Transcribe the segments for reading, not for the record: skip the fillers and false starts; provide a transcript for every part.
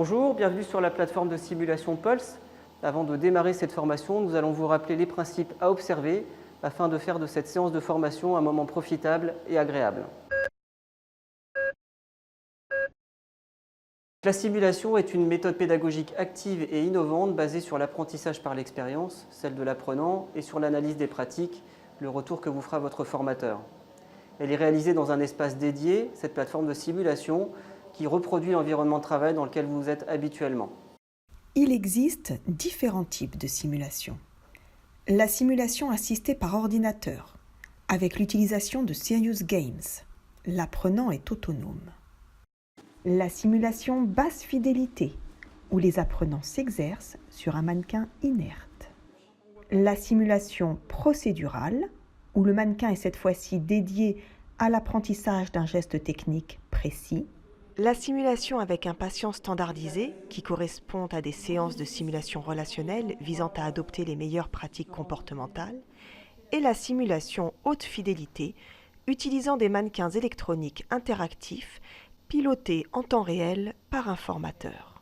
Bonjour, bienvenue sur la plateforme de simulation Pulse. Avant de démarrer cette formation, nous allons vous rappeler les principes à observer afin de faire de cette séance de formation un moment profitable et agréable. La simulation est une méthode pédagogique active et innovante basée sur l'apprentissage par l'expérience, celle de l'apprenant, et sur l'analyse des pratiques, le retour que vous fera votre formateur. Elle est réalisée dans un espace dédié, cette plateforme de simulation, qui reproduit l'environnement de travail dans lequel vous êtes habituellement. Il existe différents types de simulation. La simulation assistée par ordinateur, avec l'utilisation de Serious Games. L'apprenant est autonome. La simulation basse fidélité, où les apprenants s'exercent sur un mannequin inerte. La simulation procédurale, où le mannequin est cette fois-ci dédié à l'apprentissage d'un geste technique précis. La simulation avec un patient standardisé, qui correspond à des séances de simulation relationnelle visant à adopter les meilleures pratiques comportementales. Et la simulation haute fidélité, utilisant des mannequins électroniques interactifs, pilotés en temps réel par un formateur.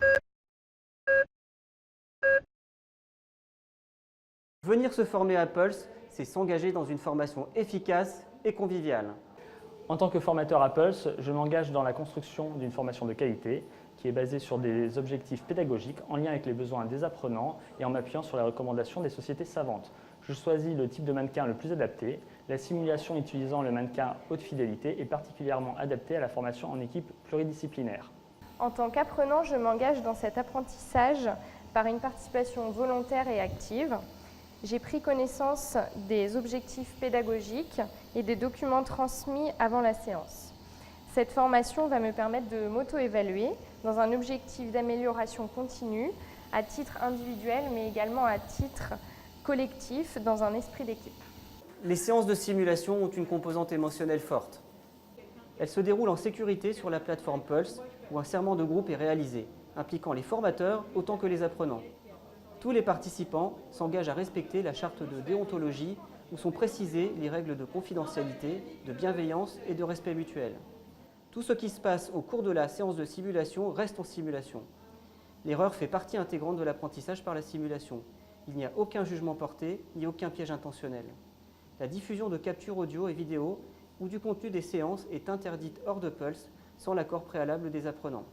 Venir se former à Pulse, c'est s'engager dans une formation efficace et conviviale. En tant que formateur à Pulse, je m'engage dans la construction d'une formation de qualité qui est basée sur des objectifs pédagogiques en lien avec les besoins des apprenants et en m'appuyant sur les recommandations des sociétés savantes. Je choisis le type de mannequin le plus adapté. La simulation utilisant le mannequin haute fidélité est particulièrement adaptée à la formation en équipe pluridisciplinaire. En tant qu'apprenant, je m'engage dans cet apprentissage par une participation volontaire et active. J'ai pris connaissance des objectifs pédagogiques et des documents transmis avant la séance. Cette formation va me permettre de m'auto-évaluer dans un objectif d'amélioration continue, à titre individuel, mais également à titre collectif, dans un esprit d'équipe. Les séances de simulation ont une composante émotionnelle forte. Elles se déroulent en sécurité sur la plateforme Pulse, où un serment de groupe est réalisé, impliquant les formateurs autant que les apprenants. Tous les participants s'engagent à respecter la charte de déontologie où sont précisées les règles de confidentialité, de bienveillance et de respect mutuel. Tout ce qui se passe au cours de la séance de simulation reste en simulation. L'erreur fait partie intégrante de l'apprentissage par la simulation. Il n'y a aucun jugement porté ni aucun piège intentionnel. La diffusion de captures audio et vidéo ou du contenu des séances est interdite hors de Pulse sans l'accord préalable des apprenants.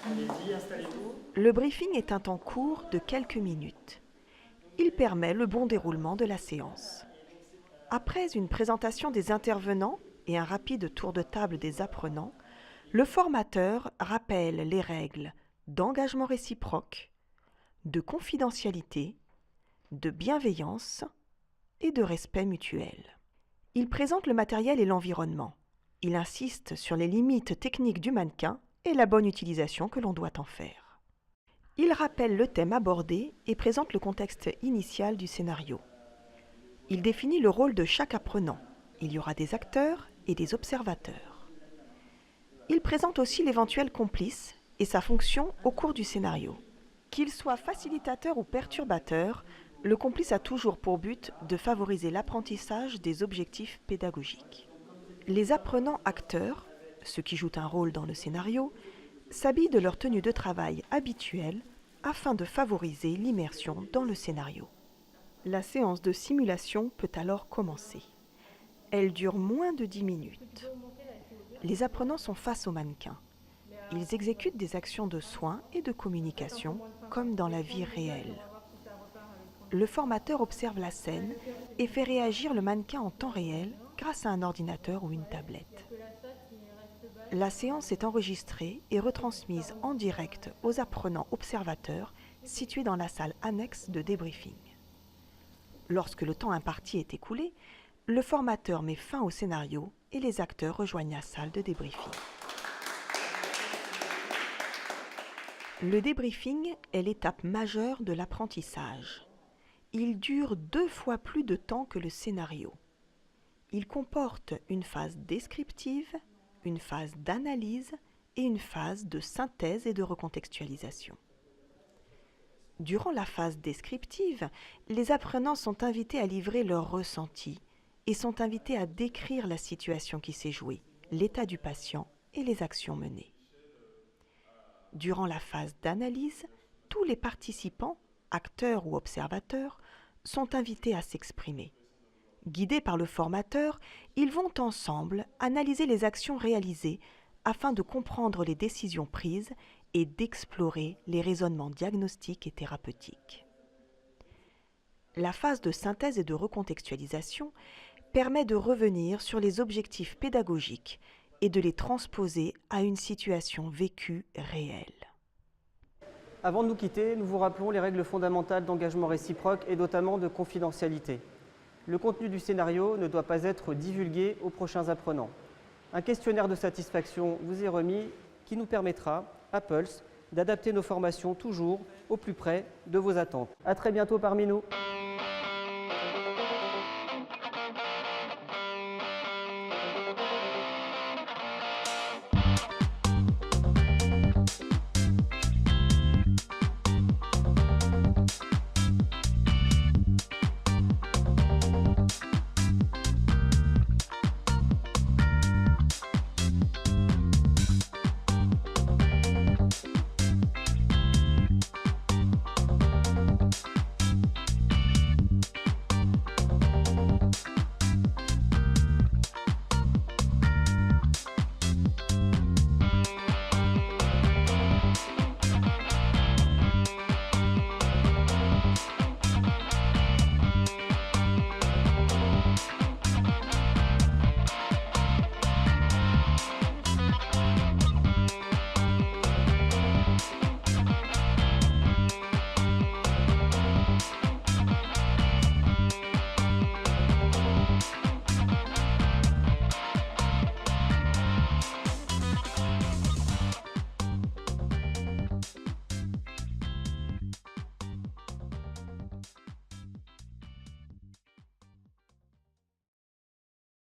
Allez-y, installez-vous. Le briefing est un temps court de quelques minutes. Il permet le bon déroulement de la séance. Après une présentation des intervenants et un rapide tour de table des apprenants, le formateur rappelle les règles d'engagement réciproque, de confidentialité, de bienveillance et de respect mutuel. Il présente le matériel et l'environnement. Il insiste sur les limites techniques du mannequin et la bonne utilisation que l'on doit en faire. Il rappelle le thème abordé et présente le contexte initial du scénario. Il définit le rôle de chaque apprenant. Il y aura des acteurs et des observateurs. Il présente aussi l'éventuel complice et sa fonction au cours du scénario. Qu'il soit facilitateur ou perturbateur, le complice a toujours pour but de favoriser l'apprentissage des objectifs pédagogiques. Les apprenants acteurs, ceux qui jouent un rôle dans le scénario, s'habillent de leur tenue de travail habituelle afin de favoriser l'immersion dans le scénario. La séance de simulation peut alors commencer. Elle dure moins de 10 minutes. Les apprenants sont face au mannequin. Ils exécutent des actions de soins et de communication comme dans la vie réelle. Le formateur observe la scène et fait réagir le mannequin en temps réel grâce à un ordinateur ou une tablette. La séance est enregistrée et retransmise en direct aux apprenants observateurs situés dans la salle annexe de débriefing. Lorsque le temps imparti est écoulé, le formateur met fin au scénario et les acteurs rejoignent la salle de débriefing. Le débriefing est l'étape majeure de l'apprentissage. Il dure 2 fois plus de temps que le scénario. Il comporte une phase descriptive, une phase d'analyse et une phase de synthèse et de recontextualisation. Durant la phase descriptive, les apprenants sont invités à livrer leurs ressentis et sont invités à décrire la situation qui s'est jouée, l'état du patient et les actions menées. Durant la phase d'analyse, tous les participants, acteurs ou observateurs, sont invités à s'exprimer. Guidés par le formateur, ils vont ensemble analyser les actions réalisées afin de comprendre les décisions prises et d'explorer les raisonnements diagnostiques et thérapeutiques. La phase de synthèse et de recontextualisation permet de revenir sur les objectifs pédagogiques et de les transposer à une situation vécue réelle. Avant de nous quitter, nous vous rappelons les règles fondamentales d'engagement réciproque et notamment de confidentialité. Le contenu du scénario ne doit pas être divulgué aux prochains apprenants. Un questionnaire de satisfaction vous est remis qui nous permettra, à Pulse, d'adapter nos formations toujours au plus près de vos attentes. À très bientôt parmi nous.